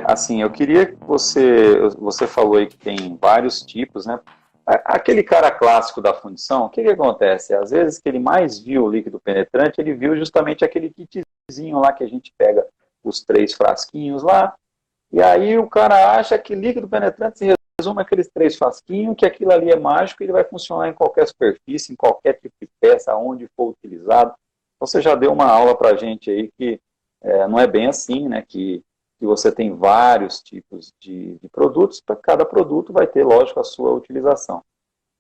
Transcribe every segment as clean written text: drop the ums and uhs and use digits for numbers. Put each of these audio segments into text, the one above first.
Assim, eu queria que você falou aí que tem vários tipos, né? Aquele cara clássico da fundição, o que que acontece? Às vezes que ele mais viu o líquido penetrante, ele viu justamente aquele kitzinho lá que a gente pega os três frasquinhos lá, e aí o cara acha que líquido penetrante se resume àqueles três frasquinhos, que aquilo ali é mágico e ele vai funcionar em qualquer superfície, em qualquer tipo de peça, onde for utilizado. Você já deu uma aula para a gente aí que não é bem assim, né? Que você tem vários tipos de produtos, para cada produto vai ter, lógico, a sua utilização.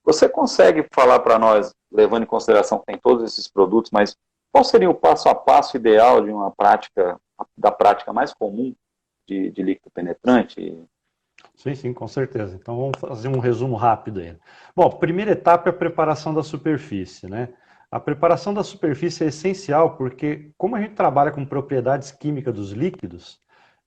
Você consegue falar para nós, levando em consideração que tem todos esses produtos, mas qual seria o passo a passo ideal de uma prática, da prática mais comum de líquido penetrante? Sim, sim, com certeza. Então vamos fazer um resumo rápido aí. Bom, a primeira etapa é a preparação da superfície, né? A preparação da superfície é essencial porque, como a gente trabalha com propriedades químicas dos líquidos,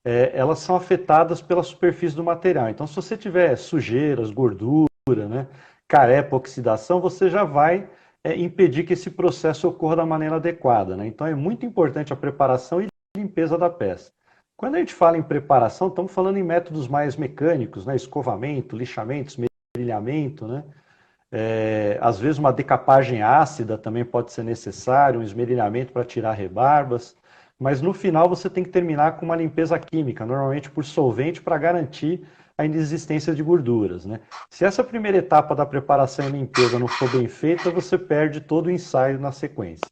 elas são afetadas pela superfície do material. Então, se você tiver sujeiras, gordura, né, carepa, oxidação, você já vai impedir que esse processo ocorra da maneira adequada, né? Então, é muito importante a preparação e limpeza da peça. Quando a gente fala em preparação, estamos falando em métodos mais mecânicos, né? Escovamento, lixamento, esmerilhamento, né? Às vezes uma decapagem ácida também pode ser necessário, um esmerilhamento para tirar rebarbas, mas no final você tem que terminar com uma limpeza química, normalmente por solvente, para garantir a inexistência de gorduras, né? Se essa primeira etapa da preparação e limpeza não for bem feita, você perde todo o ensaio na sequência.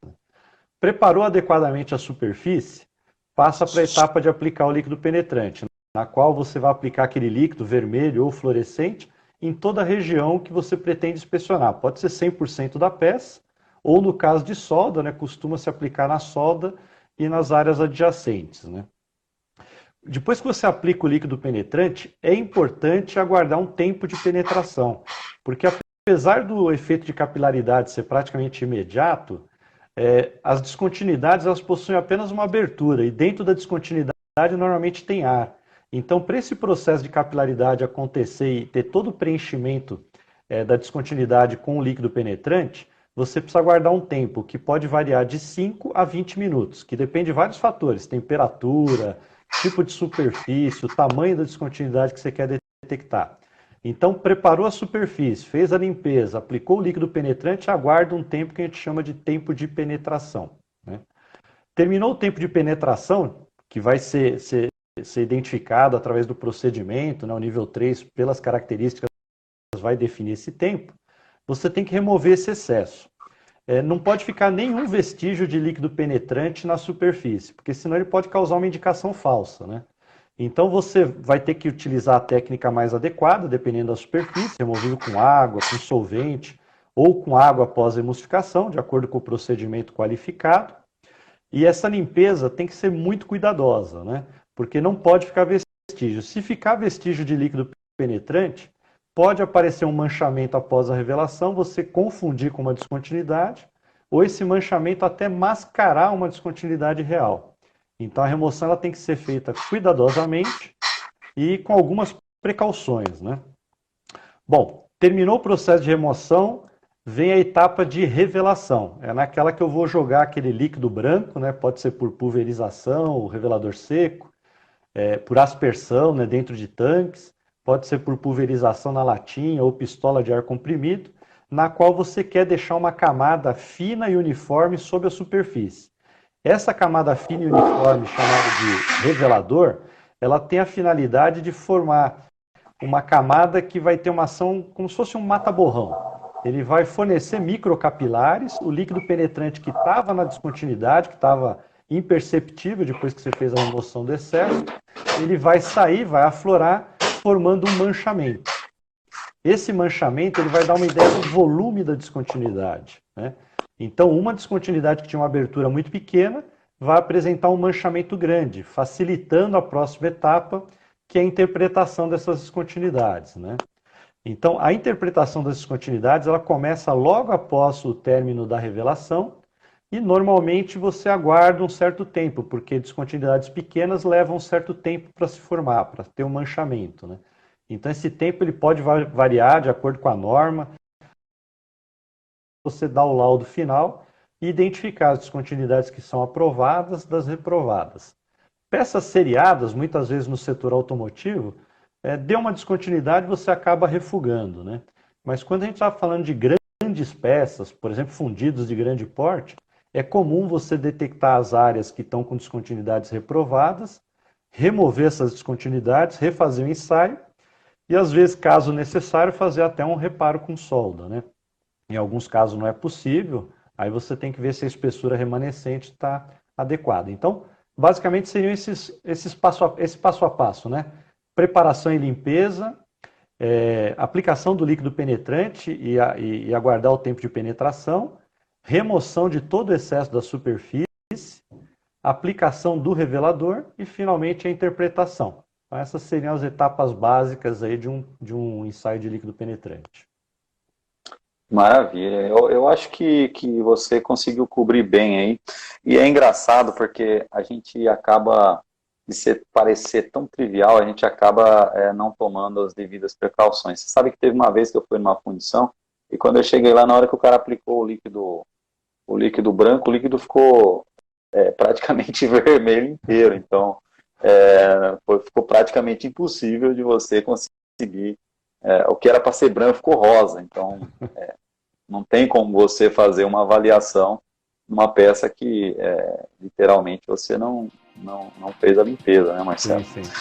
Preparou adequadamente a superfície, passa para a etapa de aplicar o líquido penetrante, na qual você vai aplicar aquele líquido vermelho ou fluorescente em toda a região que você pretende inspecionar. Pode ser 100% da peça, ou no caso de solda, né, costuma-se aplicar na solda e nas áreas adjacentes, né? Depois que você aplica o líquido penetrante, é importante aguardar um tempo de penetração, porque apesar do efeito de capilaridade ser praticamente imediato, as descontinuidades elas possuem apenas uma abertura e dentro da descontinuidade normalmente tem ar. Então, para esse processo de capilaridade acontecer e ter todo o preenchimento da descontinuidade com o líquido penetrante, você precisa aguardar um tempo que pode variar de 5 a 20 minutos, que depende de vários fatores, temperatura, tipo de superfície, o tamanho da descontinuidade que você quer detectar. Então, preparou a superfície, fez a limpeza, aplicou o líquido penetrante, aguarda um tempo que a gente chama de tempo de penetração, né? Terminou o tempo de penetração, que vai ser identificado através do procedimento, né, o nível 3, pelas características, vai definir esse tempo, você tem que remover esse excesso. Não pode ficar nenhum vestígio de líquido penetrante na superfície, porque senão ele pode causar uma indicação falsa, né? Então você vai ter que utilizar a técnica mais adequada, dependendo da superfície, removível com água, com solvente ou com água após a emulsificação, de acordo com o procedimento qualificado. E essa limpeza tem que ser muito cuidadosa, né? Porque não pode ficar vestígio. Se ficar vestígio de líquido penetrante, pode aparecer um manchamento após a revelação, você confundir com uma descontinuidade, ou esse manchamento até mascarar uma descontinuidade real. Então a remoção ela tem que ser feita cuidadosamente e com algumas precauções, né? Bom, terminou o processo de remoção, vem a etapa de revelação. É naquela que eu vou jogar aquele líquido branco, né? Pode ser por pulverização, revelador seco, por aspersão, né? Dentro de tanques, pode ser por pulverização na latinha ou pistola de ar comprimido, na qual você quer deixar uma camada fina e uniforme sobre a superfície. Essa camada fina e uniforme, chamada de revelador, ela tem a finalidade de formar uma camada que vai ter uma ação como se fosse um mata-borrão. Ele vai fornecer microcapilares, o líquido penetrante que estava na descontinuidade, que estava imperceptível depois que você fez a remoção do excesso, ele vai sair, vai aflorar, formando um manchamento. Esse manchamento ele vai dar uma ideia do volume da descontinuidade, né? Então, uma descontinuidade que tinha uma abertura muito pequena vai apresentar um manchamento grande, facilitando a próxima etapa, que é a interpretação dessas descontinuidades, né? Então, a interpretação das descontinuidades ela começa logo após o término da revelação e normalmente você aguarda um certo tempo, porque descontinuidades pequenas levam um certo tempo para se formar, para ter um manchamento, né? Então, esse tempo ele pode variar de acordo com a norma. Você dá o laudo final e identificar as descontinuidades que são aprovadas das reprovadas. Peças seriadas, muitas vezes no setor automotivo, deu uma descontinuidade, você acaba refugando, né? Mas quando a gente está falando de grandes peças, por exemplo, fundidos de grande porte, é comum você detectar as áreas que estão com descontinuidades reprovadas, remover essas descontinuidades, refazer o ensaio e, às vezes, caso necessário, fazer até um reparo com solda, né? Em alguns casos não é possível, aí você tem que ver se a espessura remanescente está adequada. Então, basicamente seriam esse passo a passo, né? Preparação e limpeza, aplicação do líquido penetrante e aguardar o tempo de penetração, remoção de todo o excesso da superfície, aplicação do revelador e, finalmente, a interpretação. Então, essas seriam as etapas básicas aí de um ensaio de líquido penetrante. Maravilha. Eu acho que você conseguiu cobrir bem aí. E é engraçado porque a gente acaba, parecer tão trivial, a gente acaba não tomando as devidas precauções. Você sabe que teve uma vez que eu fui numa fundição e quando eu cheguei lá, na hora que o cara aplicou o líquido branco, o líquido ficou praticamente vermelho inteiro. Então, ficou praticamente impossível de você conseguir. O que era para ser branco ficou rosa. Então, não tem como você fazer uma avaliação numa peça que, literalmente, você não fez a limpeza, né, Marcelo? Sim, sim.